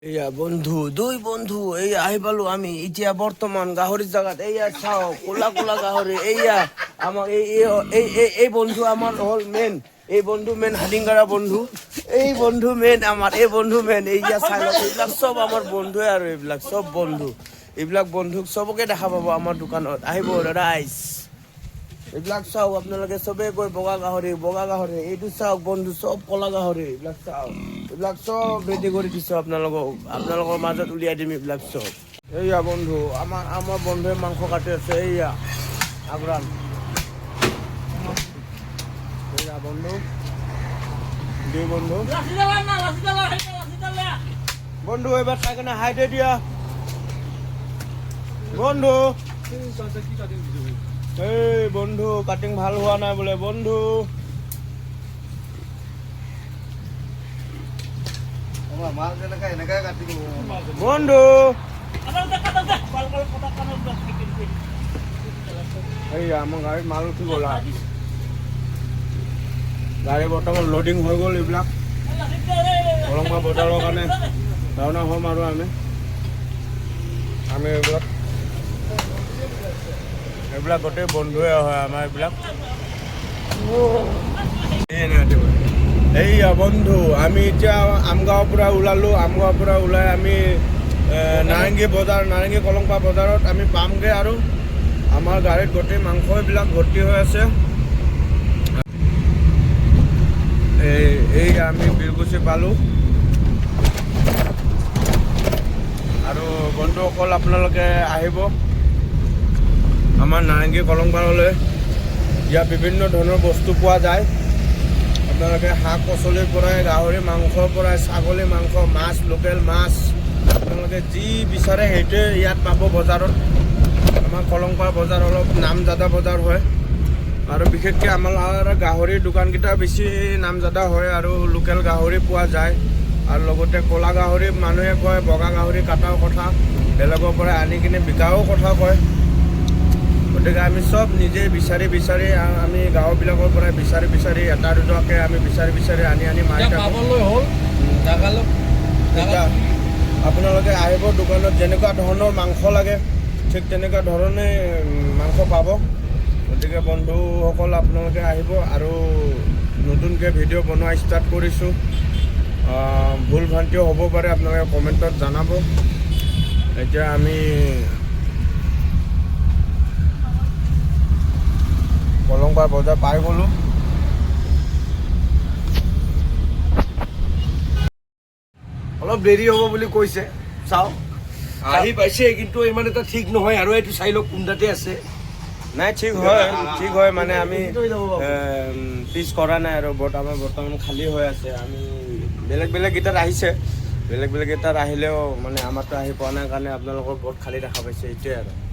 এইয়া বন্ধু দুই বন্ধু এই আহি পালো আমি এতিয়া বর্তমান গাহরির জায়গাত এইয়া চাও কোলা কোলা গাহরি এইয়া আমার এই বন্ধু আমার হল মেন এই বন্ধু মেন হাডিংগারা বন্ধু এই বন্ধু মেন আমার এই বন্ধু মেন এইয়া চাই এইবিলাক সব আমার বন্ধুৱে আৰু এইবিলাক সব বন্ধু এইবিলাক বন্ধুক সবকে দেখা পাব আমার দোকানত আহিব দাদা আইস এইবিলাক চাওক আপোনালোকে চবে কয় বগা গাহৰি এইটো চাওক বন্ধু চব কলা গাহৰি এইবিলাক চাওক এইবিলাক চব ৰেডি কৰি দিছোঁ আপোনালোকৰ মাজত উলিয়াই দিম এইবিলাক চব এইয়া বন্ধু আমাৰ বন্ধুৱে মাংস কাটি আছে এইয়া আবৰাম এইয়া বন্ধু দুই বন্ধু বন্ধু এবাৰ খাই কেনে হাইতে দিয়া বন্ধু এই বন্ধু কাটিং ভাল হোৱা নাই বোলে বন্ধু বন্ধু এইয়া আমাৰ গাড়ীত মাল উঠি গ'ল গাড়ী বৰ্তমান লোডিং হৈ গ'ল এইবিলাক কলংপা বজাৰৰ কাৰণে ৰাওনা হ'ম আৰু আমি এইবিলাক গোটেই বন্ধুৱে হয় আমাৰ এইবিলাক এইয়া বন্ধু আমি এতিয়া আমগাঁৱৰ পৰা ওলালোঁ আমগাঁৱৰ পৰা ওলাই আমি নাৰেংগী কলংপা বজাৰত আমি পামগৈ আৰু আমাৰ গাড়ীত গোটেই মাংসবিলাক ভৰ্তি হৈ আছে এই আমি বীৰকুচি পালোঁ আৰু বন্ধুসকল আপোনালোকে আহিব আমাৰ নাৰেংগী কলংপাৰলৈ ইয়াত বিভিন্ন ধৰণৰ বস্তু পোৱা যায় আপোনালোকে শাক পাচলিৰ পৰাই গাহৰি মাংসৰ পৰাই ছাগলী মাংস মাছ লোকেল মাছ আপোনালোকে যি বিচাৰে সেইটোৱে ইয়াত পাব বজাৰত আমাৰ কলংপাৰ বজাৰ অলপ নামজাদা বজাৰ হয় আৰু বিশেষকৈ আমাৰ গাহৰিৰ দোকানকেইটা বেছি নামজাদা হয় আৰু লোকেল গাহৰি পোৱা যায় আৰু লগতে ক'লা গাহৰি মানুহে কয় বগা গাহৰি কটাও কথা বেলেগৰ পৰা আনি কিনে বিকাও কথা কয় গতিকে আমি চব নিজে বিচাৰি আমি গাঁওবিলাকৰ পৰা বিচাৰি এটা দুটাকৈ আমি বিচাৰি আনি মাৰি আপোনালোকে আহিব দোকানত যেনেকুৱা ধৰণৰ মাংস লাগে ঠিক তেনেকুৱা ধৰণে মাংস পাব গতিকে বন্ধুসকল আপোনালোকে আহিব আৰু নতুনকৈ ভিডিঅ' বনোৱা ষ্টাৰ্ট কৰিছোঁ ভুল ভ্ৰান্তিও হ'ব পাৰে আপোনালোকে কমেণ্টত জনাব এতিয়া আমি কলংপাৰ বজাৰ পাই গ'লোঁ অলপ দেৰি হ'ব বুলি কৈছে চাওঁ আহি পাইছে কিন্তু ইমান এটা ঠিক নহয় আৰু এইটো চাই লওক কোনটাতে আছে নাই ঠিক হয় মানে আমি পিছ কৰা নাই আৰু বৰ্তমান খালী হৈ আছে আমি বেলেগ গীটাত আহিছে বেলেগ গীটাত আহিলেও মানে আমাৰতো আহি পোৱা নাই কাৰণে আপোনালোকৰ বহুত খালী দেখা পাইছে এইটোৱে আৰু